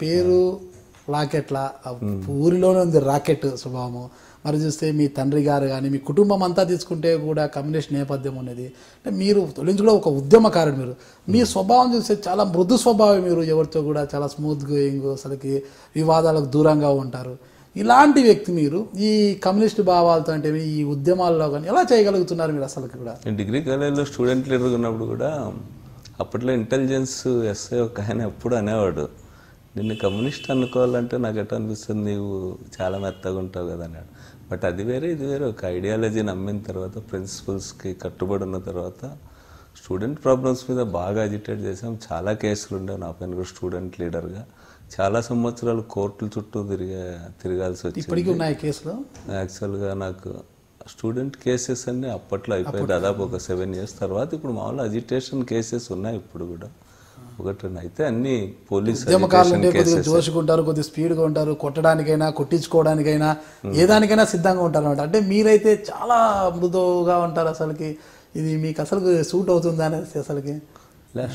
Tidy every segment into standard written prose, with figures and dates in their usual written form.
పేరు రాకెట్ల ఊరిలోనే ఉంది రాకెట్ స్వభావము. మరి చూస్తే మీ తండ్రి గారు కానీ మీ కుటుంబం అంతా తీసుకుంటే కూడా కమ్యూనిస్ట్ నేపథ్యం ఉన్నది. అంటే మీరు తొలించి కూడా ఒక ఉద్యమకారుడు. మీరు మీ స్వభావం చూస్తే చాలా మృదు స్వభావం. మీరు ఎవరితో కూడా చాలా స్మూత్ గోయింగ్, అసలుకి వివాదాలకు దూరంగా ఉంటారు. ఇలాంటి వ్యక్తి మీరు ఈ కమ్యూనిస్ట్ భావాలతో అంటే ఈ ఉద్యమాల్లో కానీ ఎలా చేయగలుగుతున్నారు మీరు అసలుకి కూడా? డిగ్రీ కాలేజ్లో స్టూడెంట్ లీడర్గా ఉన్నప్పుడు కూడా అప్పట్లో ఇంటెలిజెన్స్ ఎస్ఐ ఒక ఆయన ఎప్పుడు అనేవాడు, నిన్ను కమ్యూనిస్ట్ అనుకోవాలంటే నాకు ఎట్లా అనిపిస్తుంది, నీవు చాలా మెత్తగా ఉంటావు కదా అన్నాడు. బట్ అది వేరే ఇది వేరే. ఒక ఐడియాలజీ నమ్మిన తర్వాత, ప్రిన్సిపల్స్కి కట్టుబడి ఉన్న తర్వాత స్టూడెంట్ ప్రాబ్లమ్స్ మీద బాగా అజిటేట్ చేసాం. చాలా కేసులు ఉండేవి నా పైన కూడా స్టూడెంట్ లీడర్గా. చాలా సంవత్సరాలు కోర్టుల చుట్టూ తిరగాల్సి వచ్చింది. ఇప్పటికీ ఉన్నాయి కేసులు. యాక్చువల్గా నాకు స్టూడెంట్ కేసెస్ అన్నీ అప్పట్లో అయిపోయి దాదాపు ఒక 7 years తర్వాత ఇప్పుడు మామూలు అజిటేషన్ కేసెస్ ఉన్నాయి ఇప్పుడు కూడా ఒకటి. అయితే అన్ని పోలీస్ జోషుకుంటారు, కొద్దిగా స్పీడ్గా ఉంటారు, కొట్టడానికైనా కొట్టించుకోవడానికైనా ఏదానికైనా సిద్ధంగా ఉంటారు అనమాట. అంటే మీరైతే చాలా మృదువుగా ఉంటారు. అసలుకి ఇది మీకు అసలు సూట్ అవుతుంది అనేసి అసలుకి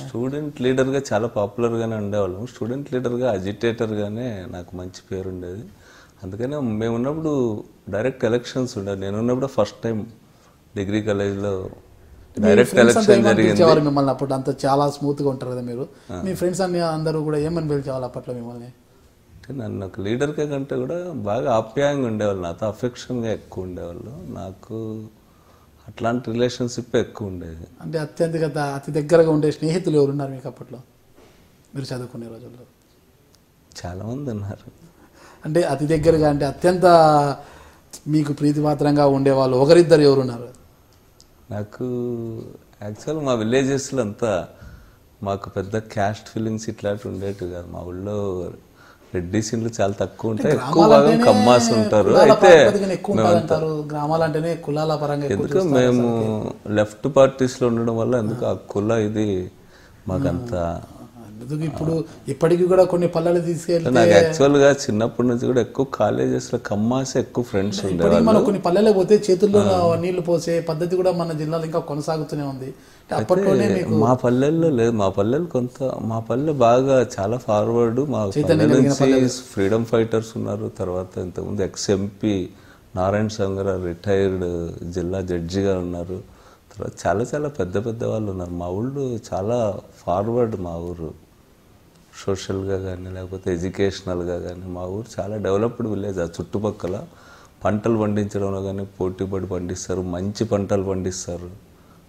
స్టూడెంట్ లీడర్గా చాలా పాపులర్గానే ఉండేవాళ్ళం. స్టూడెంట్ లీడర్గా అజిటేటర్గానే నాకు మంచి పేరు ఉండేది. అందుకనే మేము ఉన్నప్పుడు డైరెక్ట్ ఎలక్షన్స్ ఉండేది. నేను ఉన్నప్పుడు ఫస్ట్ టైం డిగ్రీ కాలేజ్లో డైరెక్ట్ ఎలక్షన్ జరిగింది. మిమ్మల్ని అప్పుడు అంతా చాలా స్మూత్గా ఉంటారు కదా మీరు. మీ ఫ్రెండ్స్ అన్ని అందరూ కూడా ఏమని పిలిచేవాళ్ళు అప్పట్లో మిమ్మల్ని? అంటే నన్ను ఒక లీడర్గా కంటే కూడా బాగా ఆప్యాయంగా ఉండేవాళ్ళు, నాతో అఫెక్షన్గా ఎక్కువ ఉండేవాళ్ళు. నాకు అట్లాంటి రిలేషన్షిప్ ఎక్కువ ఉండేది. అంటే అతి దగ్గరగా ఉండే స్నేహితులు ఎవరున్నారు మీకు అప్పట్లో మీరు చదువుకునే రోజుల్లో? చాలామంది ఉన్నారు. అంటే అతి దగ్గరగా అంటే అత్యంత మీకు ప్రీతిపాత్రంగా ఉండేవాళ్ళు ఒకరిద్దరు ఎవరున్నారు? నాకు యాక్చువల్ మా విలేజెస్లో అంతా మాకు పెద్ద క్యాస్ట్ ఫీలింగ్స్ ఇట్లాంటివి ఉండేవి కాదు. మా ఊళ్ళో రెడ్డిస్ ఇండ్లు చాలా తక్కువ ఉంటాయి, ఎక్కువ భాగం కమ్మాస్ ఉంటారు. అయితే గ్రామాలంటేనే కులాల పరంగా ఎందుకు మేము లెఫ్ట్ పార్టీస్లో ఉండడం వల్ల ఎందుకు ఆ కుల ఇది మాకంత ఇప్పుడు ఇప్పటికీ కూడా కొన్ని పల్లెలు తీసుకెళ్ళి నాకు యాక్చువల్గా చిన్నప్పటి నుంచి కూడా ఎక్కువ కాలేజెస్లో కమ్మాసే ఎక్కువ ఫ్రెండ్స్ ఉండేవాళ్ళు. మనం కొన్ని పల్లెలు పోతే చేతుల్లో నీళ్లు పోసే పద్ధతి కూడా మన జిల్లాలో ఇంకా కొనసాగుతూనే ఉంది. అప్పట్లోనే మా పల్లెల్లో లేదు. మా పల్లెలు మా పల్లె బాగా చాలా ఫార్వర్డ్. మా ఫ్రీడమ్ ఫైటర్స్ ఉన్నారు. తర్వాత ఇంతకుముందు ఎక్స్-ఎంపీ నారాయణ సంగర రిటైర్డ్ జిల్లా జడ్జిగా ఉన్నారు. తర్వాత చాలా చాలా పెద్ద పెద్ద వాళ్ళు ఉన్నారు. మా ఊళ్ళు చాలా ఫార్వర్డ్. మా ఊరు సోషల్గా కానీ లేకపోతే ఎడ్యుకేషనల్గా కానీ మా ఊరు చాలా డెవలప్డ్ విలేజ్. ఆ చుట్టుపక్కల పంటలు పండించడంలో కానీ పోటీపడి పండిస్తారు, మంచి పంటలు పండిస్తారు.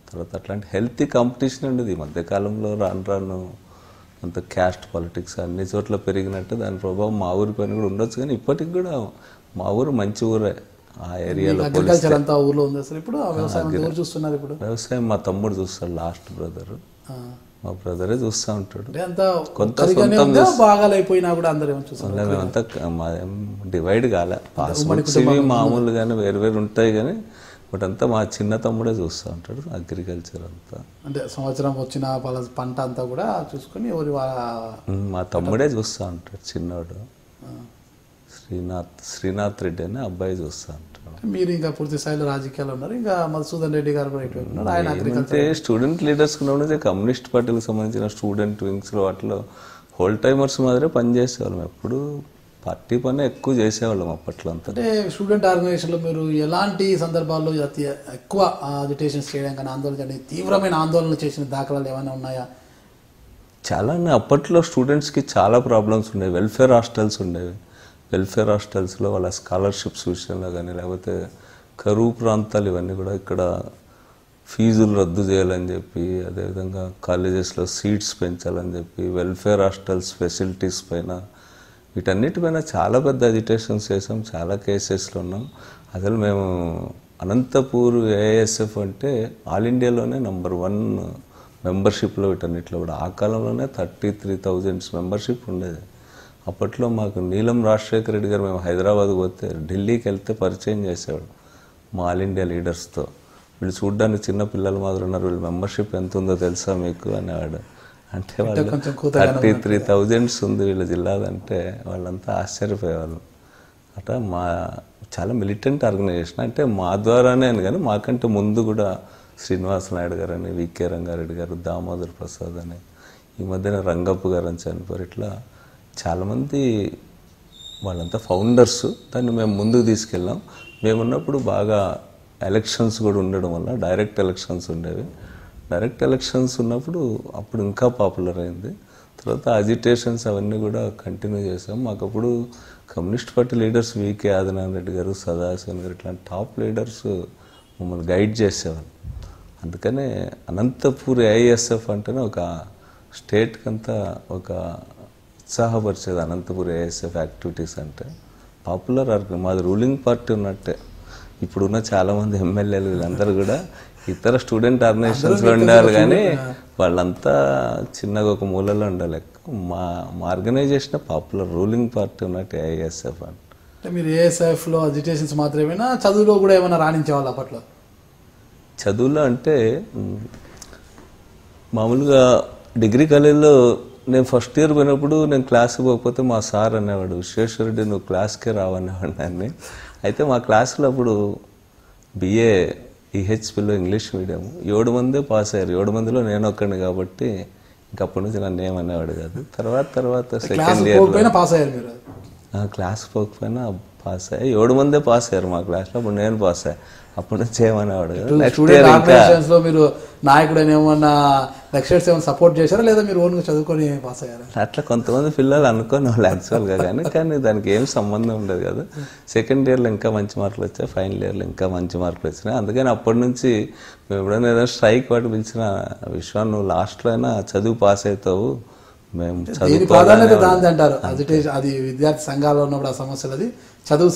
తర్వాత అట్లాంటి హెల్తీ కాంపిటీషన్ ఉండేది. ఈ మధ్యకాలంలో రాను రాను అంత క్యాస్ట్ పాలిటిక్స్ అన్ని చోట్ల పెరిగినట్టు దాని ప్రభావం మా ఊరి పైన కూడా ఉండొచ్చు. కానీ ఇప్పటికి కూడా మా ఊరు మంచి ఊరే. ఆ ఏరియాలో వ్యవసాయం మా తమ్ముడు చూస్తాడు, లాస్ట్ బ్రదర్. మా బ్రదరే చూస్తూ ఉంటాడు. కొంత మేమంతా డివైడ్ కాలే. పాస్బుక్స్ ఇవి మామూలుగానే వేరు వేరు ఉంటాయి కానీ బట్ అంతా మా చిన్న తమ్ముడే చూస్తూ ఉంటాడు అగ్రికల్చర్ అంతా. అంటే సంవత్సరం వచ్చిన పంట అంతా కూడా చూసుకొని మా తమ్ముడే చూస్తూ ఉంటాడు. చిన్నవాడు శ్రీనాథ్ రెడ్డి అని అబ్బాయి చూస్తూ ఉంటాడు. మీరు ఇంకా పూర్తి స్థాయిలో రాజకీయాలు ఉన్నారు. ఇంకా మధుసూదన్ రెడ్డి గారు కూడా ఉన్నారు. ఆయన అంటే స్టూడెంట్ లీడర్స్ ఉన్నప్పుడు కమ్యూనిస్ట్ పార్టీలకు సంబంధించిన స్టూడెంట్ వింగ్స్లో వాటిలో హోల్ టైమర్స్ మాదిరే పనిచేసేవాళ్ళం. ఎప్పుడు పార్టీ పని ఎక్కువ చేసేవాళ్ళం అప్పట్లో అంతా. అంటే స్టూడెంట్ ఆర్గనైజేషన్లో మీరు ఎలాంటి సందర్భాల్లో అతి ఎక్కువ అజిటేషన్స్ చేయడం కానీ ఆందోళన చేయడం, తీవ్రమైన ఆందోళన చేసిన దాఖలాలు ఏమైనా ఉన్నాయా? చాలా. అప్పట్లో స్టూడెంట్స్కి చాలా ప్రాబ్లమ్స్ ఉండేవి. వెల్ఫేర్ హాస్టల్స్ ఉండేవి. వెల్ఫేర్ హాస్టల్స్లో వాళ్ళ స్కాలర్షిప్స్ విషయంలో కానీ లేకపోతే కరువు ప్రాంతాలు ఇవన్నీ కూడా ఇక్కడ ఫీజులు రద్దు చేయాలని చెప్పి, అదేవిధంగా కాలేజెస్లో సీట్స్ పెంచాలని చెప్పి, వెల్ఫేర్ హాస్టల్స్ ఫెసిలిటీస్ పైన వీటన్నిటిపైన చాలా పెద్ద అజిటేషన్స్ చేసాం. చాలా కేసెస్లో ఉన్నాం. అసలు మేము అనంతపూర్ ఏఎస్ఎఫ్ అంటే ఆల్ ఇండియాలోనే నెంబర్ 1 మెంబర్షిప్లో వీటన్నిటిలో కూడా. ఆ కాలంలోనే 33,000 మెంబర్షిప్ ఉండేది. అప్పట్లో మాకు నీలం రాజశేఖర రెడ్డి గారు మేము హైదరాబాద్కి పోతే ఢిల్లీకి వెళ్తే పరిచయం చేసేవాడు మా ఆల్ ఇండియా లీడర్స్తో. వీళ్ళు చూడ్డానికి చిన్న పిల్లలు మాదిరి ఉన్నారు, వీళ్ళు మెంబర్షిప్ ఎంత ఉందో తెలుసా మీకు అనేవాడు. అంటే వాళ్ళు 33,000 ఉంది వీళ్ళ జిల్లాదంటే వాళ్ళంతా ఆశ్చర్యపోయేవాళ్ళు. అట్లా చాలా మిలిటెంట్ ఆర్గనైజేషన్. అంటే మా ద్వారానే అని కానీ మాకంటే ముందు కూడా శ్రీనివాస నాయుడు గారు అని, వికే రంగారెడ్డి గారు, దామోదర్ ప్రసాద్ అని, ఈ మధ్యన రంగప్ప గారు అని చనిపోయారు. ఇట్లా చాలామంది వాళ్ళంతా ఫౌండర్స్. దాన్ని మేము ముందుకు తీసుకెళ్ళాం. మేమున్నప్పుడు బాగా ఎలక్షన్స్ కూడా ఉండడం వల్ల డైరెక్ట్ ఎలక్షన్స్ ఉండేవి. డైరెక్ట్ ఎలక్షన్స్ ఉన్నప్పుడు అప్పుడు ఇంకా పాపులర్ అయింది. తర్వాత అజిటేషన్స్ అవన్నీ కూడా కంటిన్యూ చేసాం. మాకు అప్పుడు communist party leaders V K Adinarayana Reddy గారు, సదాశివన్ గారు ఇట్లాంటి టాప్ లీడర్స్ మమ్మల్ని గైడ్ చేసేవాళ్ళు. అందుకనే అనంతపూర్ ఏఐఎస్ఎఫ్ అంటేనే ఒక స్టేట్కి అంతా ఒక ఉత్సాహపరిచేది. అనంతపూర్ ఏఐఎస్ఎఫ్ యాక్టివిటీస్ అంటే పాపులర్ మాది రూలింగ్ పార్టీ ఉన్నట్టే. ఇప్పుడున్న చాలామంది ఎమ్మెల్యేలు వీళ్ళందరూ కూడా ఇతర స్టూడెంట్ ఆర్గనైజేషన్స్లో ఉండాలి, కానీ వాళ్ళంతా చిన్నగా ఒక మూలలో ఉండాలి. మా ఆర్గనైజేషన్ పాపులర్ రూలింగ్ పార్టీ ఉన్నట్టు ఏఐఎస్ఎఫ్ అంటే మీరు ఏఎస్ఎఫ్లో అజిటేషన్స్ మాత్రమేనా, చదువులో కూడా ఏమైనా రాణించేవాళ్ళు అప్పట్లో? చదువులో అంటే మామూలుగా డిగ్రీ కాలేజీలో నేను ఫస్ట్ ఇయర్ పోయినప్పుడు నేను క్లాస్కి పోకపోతే మా సార్ అనేవాడు, విశ్వేశ్వరరెడ్డి నువ్వు క్లాస్కే రావనేవాడు నన్ను. అయితే మా క్లాసులో అప్పుడు బిఏ ఈహెచ్పిలో ఇంగ్లీష్ మీడియం 7 మందే పాస్ అయ్యారు. 7 మందిలో నేను ఒక్కడిని కాబట్టి ఇంకప్పటి నుంచి నన్ను ఏమనేవాడు కాదు. తర్వాత సెకండ్ ఇయర్లో పాస్ అయ్యారు మీరు? క్లాస్ పోకపోయినా పాస్ అయ్యి 7 మందే పాస్ అయ్యారు మా క్లాస్లో. అప్పుడు నేను పాస్ అయ్యా. అప్పుడు నుంచి ఏమనేవాడు కదా. నెక్స్ట్ ఇయర్ ఇంకా మీరు నాయకుడు ఏమన్నా లెక్చరర్స్ ఏమైనా సపోర్ట్ చేశారా, లేదా మీరు ఓన్గా చదువుకొని పాస్ అయ్యారా? అట్లా కొంతమంది పిల్లలు అనుకోని వాళ్ళు యాక్చువల్గా, కానీ దానికి ఏం సంబంధం ఉండదు కదా. సెకండ్ ఇయర్లో ఇంకా మంచి మార్కులు వచ్చాయి, ఫైనల్ ఇయర్లో ఇంకా మంచి మార్కులు వచ్చినాయి. అందుకని అప్పటి నుంచి మేము ఎప్పుడైనా ఏదైనా స్ట్రైక్ వాటి పిలిచిన, విశ్వాన్ నువ్వు లాస్ట్లో అయినా చదువు పాస్ అవుతావు, మేము ప్రాధాన్యత దాని అంటారు. అది విద్యార్థి సంఘాల్లో ఉన్నప్పుడు ఆ సమస్యలు, అది చదువు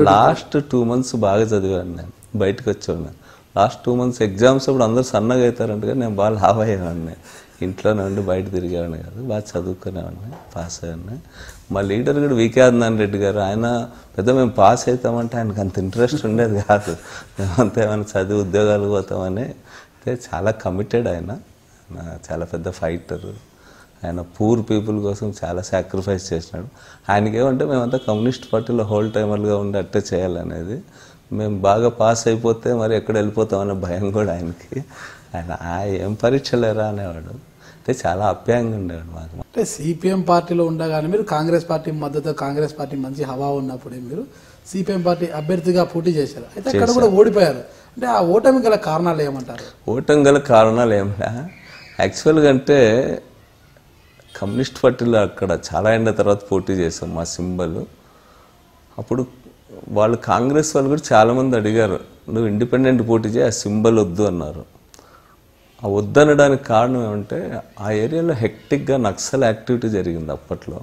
లాస్ట్ 2 months బాగా చదివాను. నేను బయటకు వచ్చేవాడిని. లాస్ట్ 2 months ఎగ్జామ్స్ అప్పుడు అందరూ సన్నగా అవుతారంట, కానీ నేను బాగా లావ్ అయ్యేవాడిని. ఇంట్లోనే ఉండి బయట తిరిగేవాడిని కాదు, బాగా చదువుకునేవాడిని, పాస్ అయ్యాడిని. మా లీడర్ కూడా వికే ఆదినారాయణ రెడ్డి గారు, ఆయన పెద్ద మేము పాస్ అవుతామంటే ఆయనకు అంత ఇంట్రెస్ట్ ఉండేది కాదు. మేమంతా ఏమైనా చదివి ఉద్యోగాలు పోతామని. అయితే చాలా కమిటెడ్ ఆయన, చాలా పెద్ద ఫైటర్. ఆయన పూర్ పీపుల్ కోసం చాలా సాక్రిఫైస్ చేసినాడు. ఆయనకి ఏమంటే మేమంతా కమ్యూనిస్ట్ పార్టీలో హోల్ టైమర్గా ఉండి అట్టే చేయాలనేది. మేము బాగా పాస్ అయిపోతే మరి ఎక్కడ వెళ్ళిపోతామనే భయం కూడా ఆయనకి. ఆయన ఏం పరీక్ష లేరా అనేవాడు. అంటే చాలా అప్యాయంగా ఉండేవాడు మాకు. అంటే సిపిఎం పార్టీలో ఉండగానే మీరు కాంగ్రెస్ పార్టీ మద్దతు, కాంగ్రెస్ పార్టీ మంచి హవా ఉన్నప్పుడే మీరు సిపిఎం పార్టీ అభ్యర్థిగా పోటీ చేశారు. అయితే అక్కడ కూడా ఓడిపోయారు. అంటే ఆ ఓటమి గల కారణాలు ఏమంటారు? ఓటమి గల కారణాలు ఏమన్నా యాక్చువల్గా అంటే కమ్యూనిస్ట్ పార్టీలో అక్కడ చాలా ఎండ తర్వాత పోటీ చేసాం. మా సింబల్ అప్పుడు వాళ్ళు కాంగ్రెస్ వాళ్ళు కూడా చాలామంది అడిగారు, నువ్వు ఇండిపెండెంట్ పోటీ చేయి, ఆ సింబల్ వద్దు అన్నారు. ఆ వద్దనడానికి కారణం ఏమంటే ఆ ఏరియాలో హెక్టిక్గా నక్సల్ యాక్టివిటీ జరిగింది అప్పట్లో.